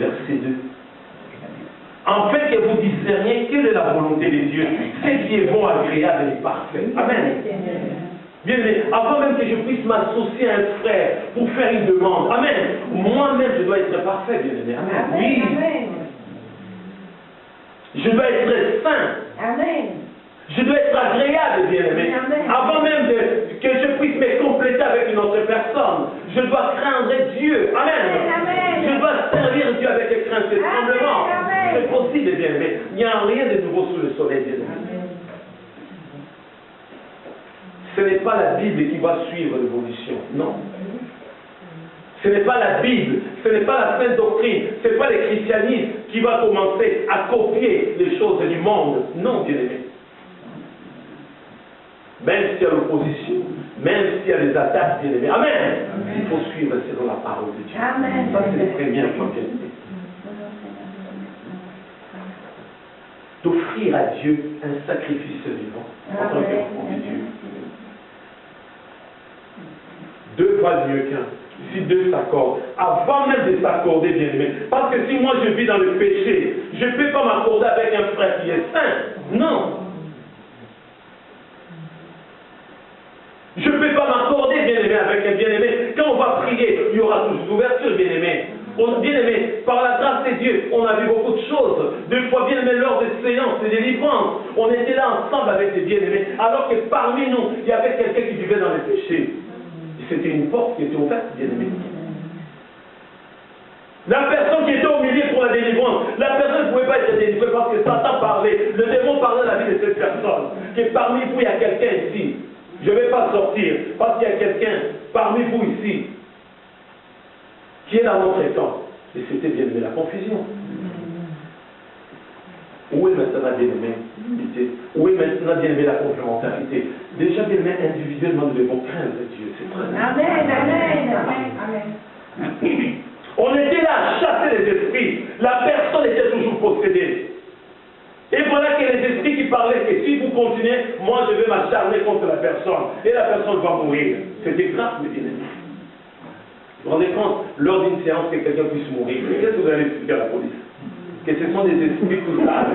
verset 2. Afin que vous discerniez quelle est la volonté de Dieu, ce qui est bon, agréable et parfait. Amen. Bien aimé, avant même que je puisse m'associer à un frère pour faire une demande, amen, moi-même je dois être parfait, bien aimé. Amen. Oui. Amen. Je dois être saint. Amen. Je dois être agréable, bien aimé. Amen. Avant même que je puisse me compléter avec une autre personne, je dois craindre Dieu. Amen. Amen. Je dois servir Dieu avec crainte et tremblement. Amen. C'est possible, bien aimé. Il n'y a rien de nouveau sous le soleil, bien aimé. Ce n'est pas la Bible qui va suivre l'évolution, non. Ce n'est pas la Bible, ce n'est pas la sainte doctrine, ce n'est pas le christianisme qui va commencer à copier les choses du monde. Non, bien aimé. Même s'il y a l'opposition, même s'il y a des attaques, bien aimé. Amen. Il faut suivre selon la parole de Dieu. Amen. Ça, c'est le premier point, bien aimé. D'offrir à Dieu un sacrifice vivant en tant qu'enfant de Dieu. Deux valent mieux qu'un. Si deux s'accordent, avant même de s'accorder, bien aimé. Parce que si moi je vis dans le péché, je ne peux pas m'accorder avec un frère qui est saint. Non. Je ne peux pas m'accorder, bien aimé, avec un bien aimé. Quand on va prier, il y aura toujours ouverture, bien aimé. Bien aimé, par la grâce de Dieu, on a vu beaucoup de choses. Deux fois, bien aimé, lors des séances de délivrance, on était là ensemble avec les bien-aimés, alors que parmi nous, il y avait quelqu'un qui vivait dans le péché. C'était une porte qui était ouverte, bien aimé. La personne qui était au milieu pour la délivrance, la personne ne pouvait pas être délivrée parce que Satan parlait, le démon parlait de la vie de cette personne. Que parmi vous, il y a quelqu'un ici. Je ne vais pas sortir parce qu'il y a quelqu'un parmi vous ici qui est dans notre temps. Et c'était bien aimé la confusion. Où est maintenant bien aimé l'unité? Où est maintenant bien aimé la complémentarité? Déjà bien aimé individuellement, nous devons craindre Dieu. C'est très important. Amen, amen, amen, amen. On était là à chasser les esprits. La personne était toujours possédée. Et voilà que les esprits qui parlaient que si vous continuez, moi je vais m'acharner contre la personne. Et la personne va mourir. C'était grave, mes bien-aimés. Vous vous rendez compte, lors d'une séance, que quelqu'un puisse mourir. Qu'est-ce que vous allez expliquer à la police? Que ce sont des esprits tout ça.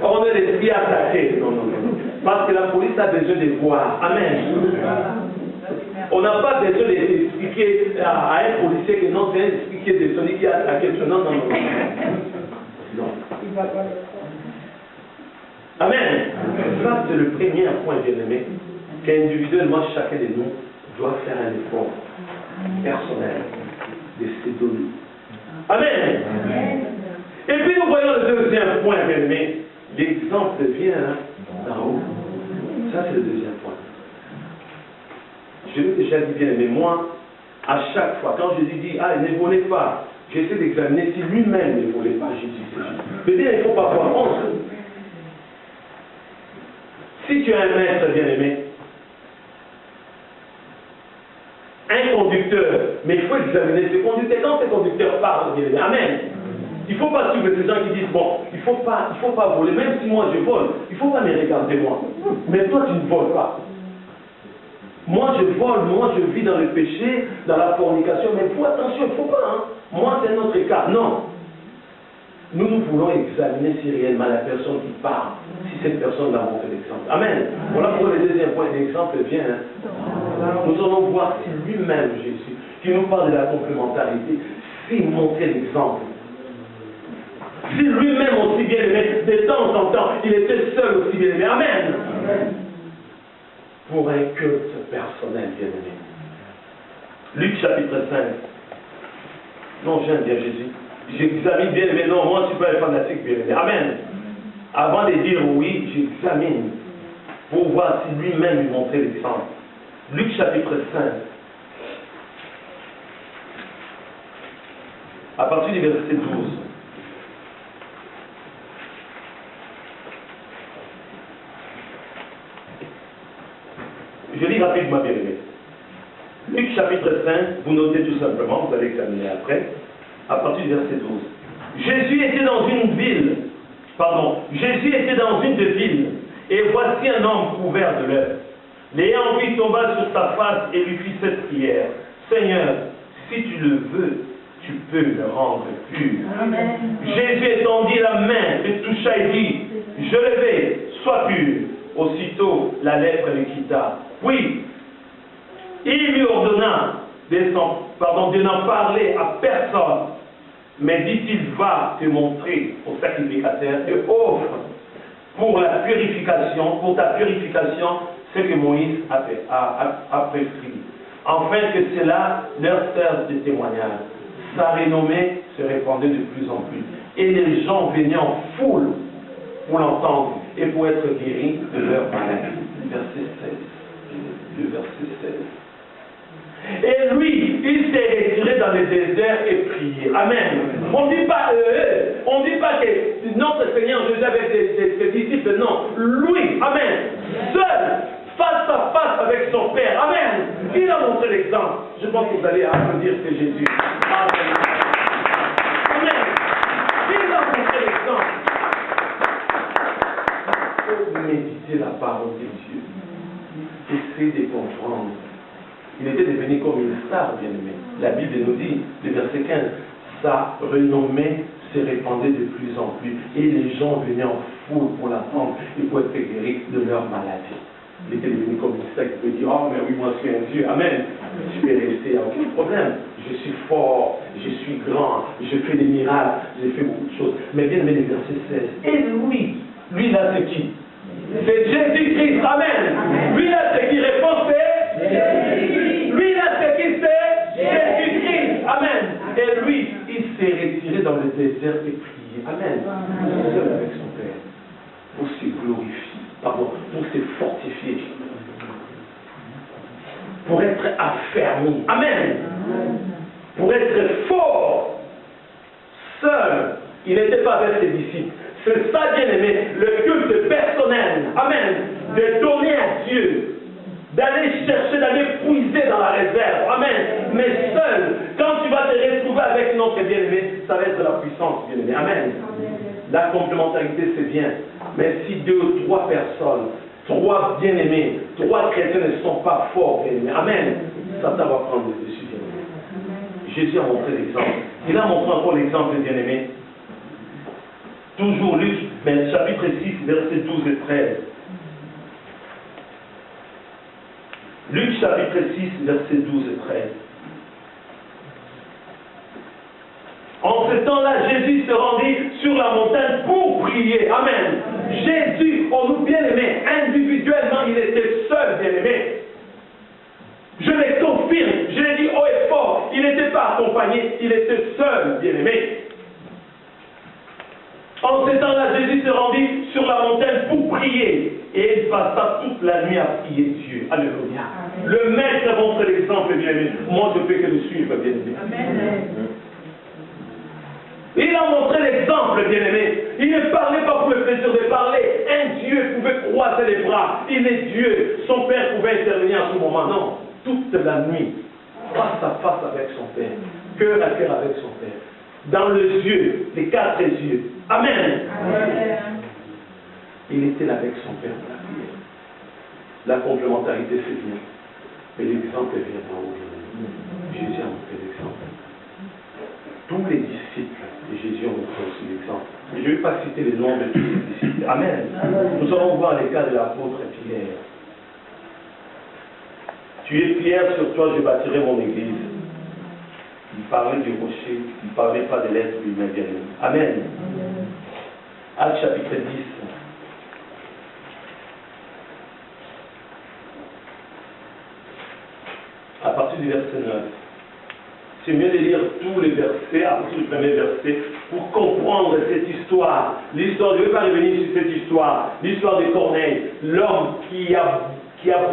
On est des esprits attaqués. Non, non, non. Parce que la police a besoin de voir. Amen. On n'a pas besoin d'expliquer à un policier que non, c'est un esprit qui est descendu, qui a attaqué. Non, non, non. Non. Amen. Ça, c'est le premier point, bien-aimé, qu'individuellement, chacun de nous doit faire un effort personnel de se donner. Amen. Et puis nous voyons le deuxième point, bien-aimé. L'exemple vient d'en haut. Ça, c'est le deuxième point. Je l'ai déjà dit, bien-aimé, moi, à chaque fois, quand je lui dis, ah, ne volez pas, j'essaie d'examiner si lui-même ne volait pas, je dis, c'est juste. Mais bien, il ne faut pas avoir honte. Si tu as un maître, bien-aimé, un conducteur, mais il faut examiner ce conducteur. Quand ce conducteur parle, bien aimé, amen. Il ne faut pas suivre ces gens qui disent, bon, il ne faut pas voler, même si moi je vole, il ne faut pas me regarder moi. Mais toi tu ne voles pas. Moi je vole, moi je vis dans le péché, dans la fornication, mais il faut attention, il ne faut pas. Hein. Moi c'est notre cas. Non. Nous voulons examiner si réellement la personne qui parle, si cette personne a montré l'exemple. Amen. Voilà pourquoi le deuxième point d'exemple vient. Hein. Nous allons voir si lui-même, Jésus, qui nous parle de la complémentarité, s'il montrait l'exemple. Si lui-même aussi bien aimé, de temps en temps, il était seul aussi bien aimé. Amen. Pour un culte personnel bien aimé. Luc chapitre 5. Non, j'aime bien Jésus. J'examine bien aimé. Non, moi je ne suis pas un fanatique bien aimé. Amen. Avant de dire oui, j'examine pour voir si lui-même il montrait l'exemple. Luc chapitre 5. À partir du verset 12. Je lis rapidement, bien aimé. Luc chapitre 5, vous notez tout simplement, vous allez examiner après, à partir du verset 12. Jésus était dans une ville, Jésus était dans une des villes, et voici un homme couvert de l'œuvre. L'ayant vu tomba sur sa face et lui fit cette prière. Seigneur, si tu le veux, tu peux me rendre pur. Amen. Jésus étendit la main, le toucha et dit, je le vais, sois pur. Aussitôt, la lèpre le quitta. Oui, il lui ordonna de n'en parler à personne. Mais dit-il, va te montrer au sacrificateur et offre pour ta purification, ce que Moïse a prescrit. Afin que cela leur serve de témoignage. Sa renommée se répandait de plus en plus. Et les gens venaient en foule pour l'entendre et pour être guéris de leur maladie. Verset 16. Le verset 16. Et lui, il s'est retiré dans le désert et prié. Amen. On ne dit pas que notre Seigneur Jésus avec ses disciples, non. Lui, amen. Seul, face à face avec son Père. Amen. Il a montré l'exemple. Je pense que vous allez applaudir ce Jésus. Amen. Amen. Il a montré l'exemple. Il faut méditer la parole de Dieu. Essayez de comprendre. Il était devenu comme une star, bien-aimé. La Bible nous dit, le verset 15, sa renommée se répandait de plus en plus. Et les gens venaient en foule pour l'entendre et pour être guéris de leur maladie. Il était devenu comme une star qui peut dire, oh, mais oui, moi je suis un Dieu, amen. Je vais rester, il n'y a aucun problème. Je suis fort, je suis grand, je fais des miracles, j'ai fait beaucoup de choses. Mais bien aimé, le verset 16. Et lui là, c'est qui? C'est Jésus-Christ, amen. Lui là, c'est qui répond, c'est Jésus. Lui là, c'est qui? C'est Jésus-Christ, amen. Et lui, il s'est retiré dans le désert et prié, amen. Seul avec son Père, pour se glorifier, pour se fortifier, pour être affermi, amen. Pour être fort, seul. Il n'était pas avec ses disciples. C'est ça, bien-aimé, le culte personnel, amen, de donner à Dieu, d'aller chercher, d'aller puiser dans la réserve, amen, mais seul, quand tu vas te retrouver avec notre bien-aimé, ça va être la puissance, bien-aimé, amen. La complémentarité, c'est bien, mais si 2 ou 3 personnes, 3 bien-aimés, 3 chrétiens ne sont pas forts, bien-aimé, amen, Satan va prendre le dessus, bien-aimé. Jésus a montré l'exemple. Il a montré encore l'exemple, bien-aimé. Toujours Luc, chapitre 6, versets 12 et 13. Luc, chapitre 6, versets 12 et 13. En ce temps-là, Jésus se rendit sur la montagne pour prier. Amen. Jésus, on nous bien-aimé, individuellement, il était seul, bien-aimé. Je le confirme, je l'ai dit haut et fort, il n'était pas accompagné, il était seul, bien-aimé. En ce temps-là, Jésus se rendit sur la montagne pour prier. Et il passa toute la nuit à prier Dieu. Alléluia. Le maître montre l'exemple, bien-aimé. Moi, je ne peux que le suivre, bien-aimé. Il a montré l'exemple, bien-aimé. Il ne parlait pas pour le plaisir de parler. Un Dieu pouvait croiser les bras. Il est Dieu. Son Père pouvait intervenir à ce moment. Non. Toute la nuit, face à face avec son Père. Cœur à cœur avec son Père. Dans les yeux, les 4 yeux. Amen. Amen. Il était là avec son Père pour la prière. La complémentarité, c'est bien. Mais l'exemple vient d'en haut. Jésus a montré l'exemple. Tous les disciples de Jésus ont montré aussi l'exemple. Je ne vais pas citer les noms de tous les disciples. Amen. Nous allons voir les cas de l'apôtre Pierre. Tu es Pierre, sur toi je bâtirai mon église. Il parlait du rocher, il ne parlait pas de l'être humain bien-aimé. Amen. Actes chapitre 10. À partir du verset 9. C'est mieux de lire tous les versets, à partir du premier verset, pour comprendre cette histoire. L'histoire, je ne vais pas revenir sur cette histoire. L'histoire de Corneille, l'homme qui a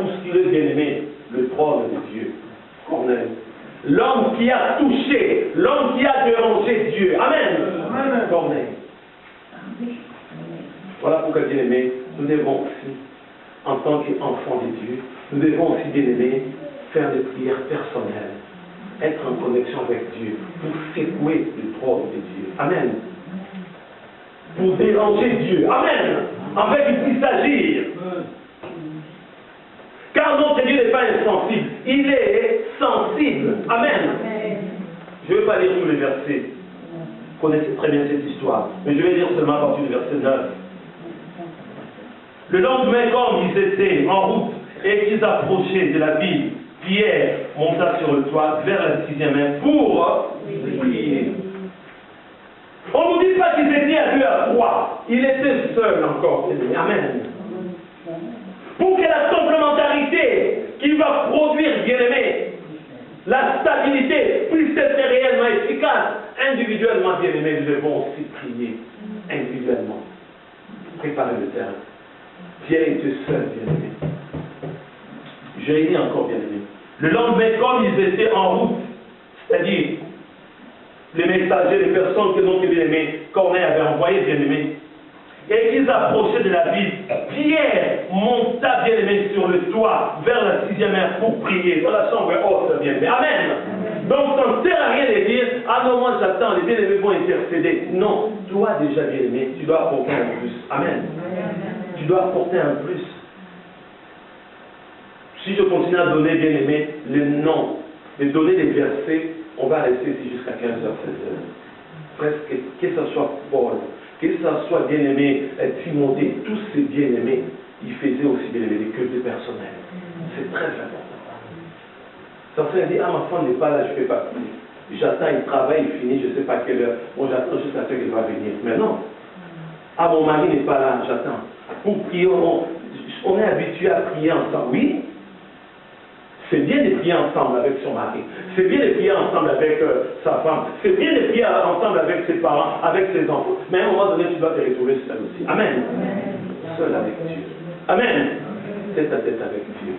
bousculé bien-aimé le trône de Dieu. Corneille. L'homme qui a touché, l'homme qui a dérangé Dieu. Amen. Amen. Corneille. Voilà pourquoi, bien-aimés, nous devons aussi, en tant qu'enfants de Dieu, nous devons aussi, bien-aimés, faire des prières personnelles, être en connexion avec Dieu, pour secouer le trône de Dieu. Amen. Pour déranger Dieu. Amen. Avec qu'il puisse agir. Car notre Dieu n'est pas insensible, il est sensible. Amen. Je ne vais pas lire tous les versets. Vous connaissez très bien cette histoire. Mais je vais lire seulement à partir du verset 9. Le lendemain, comme ils étaient en route et qu'ils approchaient de la ville, Pierre monta sur le toit vers la 6e heure pour prier. On ne nous dit pas qu'ils étaient à 2 à 3. Il était seul encore. Amen. Pour que la complémentarité qui va produire, bien-aimé, la stabilité puisse être réellement efficace, individuellement, bien-aimé, nous devons aussi prier individuellement. Préparer le terrain. Pierre était seul, bien-aimé. Je l'ai dit encore, bien-aimé. Le lendemain, comme ils étaient en route, c'est-à-dire les messagers, les personnes que notre bien-aimé Corneille avait envoyées, bien-aimé, et qu'ils approchaient de la ville, Pierre monta, bien-aimé, sur le toit, vers la 6e heure pour prier, dans la chambre haute, bien-aimé. Amen. Donc, ça ne sert à rien de dire, ah non, moi j'attends, les bien-aimés vont intercéder. Non, toi déjà, bien-aimé, tu dois apporter un plus. Amen. Tu dois apporter un plus. Si je continue à donner, bien-aimé, les noms, de donner les versets, on va rester ici jusqu'à 15h, 16h. Presque, que ce soit Paul, que ce soit bien-aimé Timothée, tous ces bien-aimés, ils faisaient aussi bien-aimé des cultes personnels. C'est très important. Ça fait dire, ah ma femme n'est pas là, je ne fais pas prier. J'attends, il travaille, il finit, je ne sais pas quelle heure. Bon, j'attends jusqu'à ce qu'il va venir. Mais non. Ah, mon mari n'est pas là, j'attends. Pour prier, on est habitué à prier ensemble. Oui. C'est bien de prier ensemble avec son mari. C'est bien de prier ensemble avec sa femme. C'est bien de prier ensemble avec ses parents, avec ses enfants. Mais à un moment donné, tu dois te retrouver seul aussi. Amen. Seul avec Dieu. Amen. Tête à tête avec Dieu.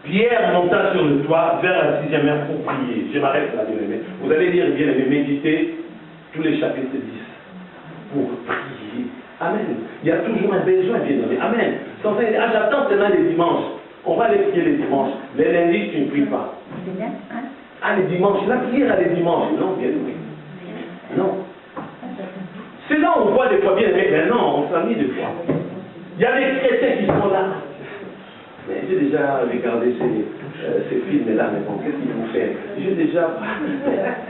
Pierre monta sur le toit vers la 6e heure pour prier. Je m'arrête là, bien-aimé. Vous allez lire, bien-aimé, méditer tous les chapitres 10 pour prier. Amen. Il y a toujours un besoin, bien-aimé. Amen. Sans dire, ah, j'attends seulement les dimanches. On va les prier les dimanches. Les lundis, tu ne pries pas. Ah, les dimanches. La prière à les dimanches. Non, bien-aimé. Non. C'est là où on voit des fois, bien-aimé. Mais non, on s'amuse des fois. Il y a des chrétiens qui sont là. Mais j'ai déjà regardé ces films-là, mais bon, qu'est-ce qu'il vous fait? J'ai déjà...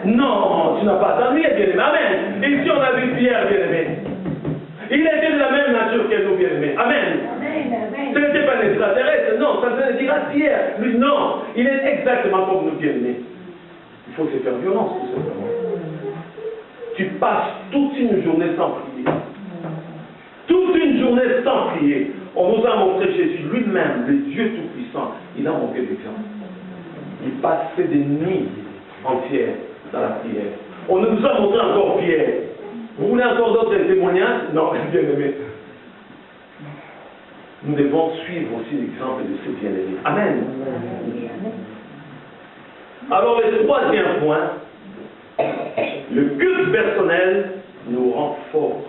Non, tu n'as pas attendu, bien-aimé. Amen. Ici, on a vu Pierre, bien-aimé. Il était de la même nature que nous, bien-aimés. Amen. Ce n'était pas un extraterrestre, non, ça veut dire Pierre. Lui, non, il est exactement comme nous, bien-aimés. Il faut se faire violence, tout simplement. Tu passes toute une journée sans prier. Toute une journée sans prier. On nous a montré Jésus lui-même, le Dieu Tout-Puissant. Il a montré l'exemple. Il passait des nuits entières dans la prière. On nous a montré encore Pierre. Vous voulez encore d'autres témoignages? Non, bien aimé. Nous devons suivre aussi l'exemple de ces bien-aimés. Amen. Alors, le troisième point, le culte personnel nous rend forts.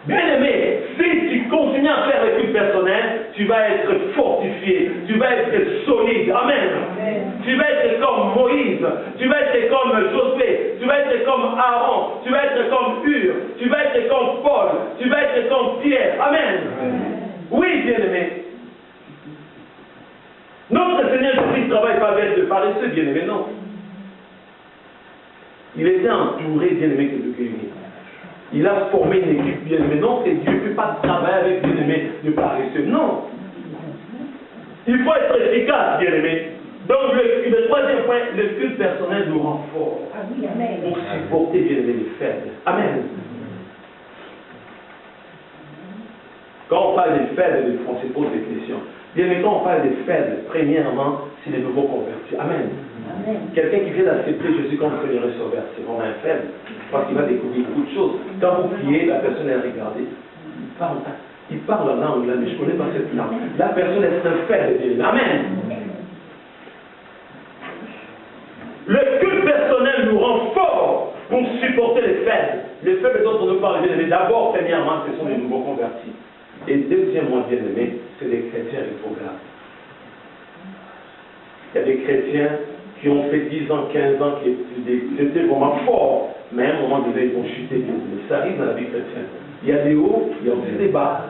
Bien-aimé, si tu continues à faire le culte personnel, tu vas être fortifié, tu vas être solide. Amen. Tu vas être comme Moïse, tu vas être comme Josué, tu vas être comme Aaron, tu vas être comme Hur, tu vas être comme Paul, tu vas être comme Pierre. Amen. Oui, bien-aimé. Notre Seigneur Jésus ne travaille pas avec de paresseux, bien-aimé, non. Il était entouré, bien-aimé, de cueillir. Il a formé une équipe bien-aimée. Non, et Dieu ne peut pas travailler avec bien-aimé de paresseux. Non. Il faut être efficace, bien-aimé. Donc, le troisième point, le culte personnel nous rend fort. Pour supporter, bien-aimé, les faibles. Amen. Quand on parle des faibles, on se pose des questions. Bien-aimé, quand on parle des faibles, premièrement, c'est les nouveaux convertis. Amen. Quelqu'un qui vient d'accepter Jésus comme Seigneur et Sauveur, c'est vraiment un faible, parce qu'il va découvrir beaucoup de choses. Quand vous priez, la personne est regardée, il parle en langue, là, mais je ne connais pas cette langue. La personne est un faible. Amen. Le culte personnel nous rend forts pour supporter les faibles. Les faibles dont on nous parle, bien aimé, d'abord, premièrement, ce sont les nouveaux convertis. Et deuxièmement, bien aimé, c'est les chrétiens rétrogrades. Il y a des chrétiens qui ont fait 10 ans, 15 ans, qui étaient vraiment forts, mais à un moment donné, ils vont chuter. Ça arrive dans la vie chrétienne. Il y a des hauts, il y a aussi des bas.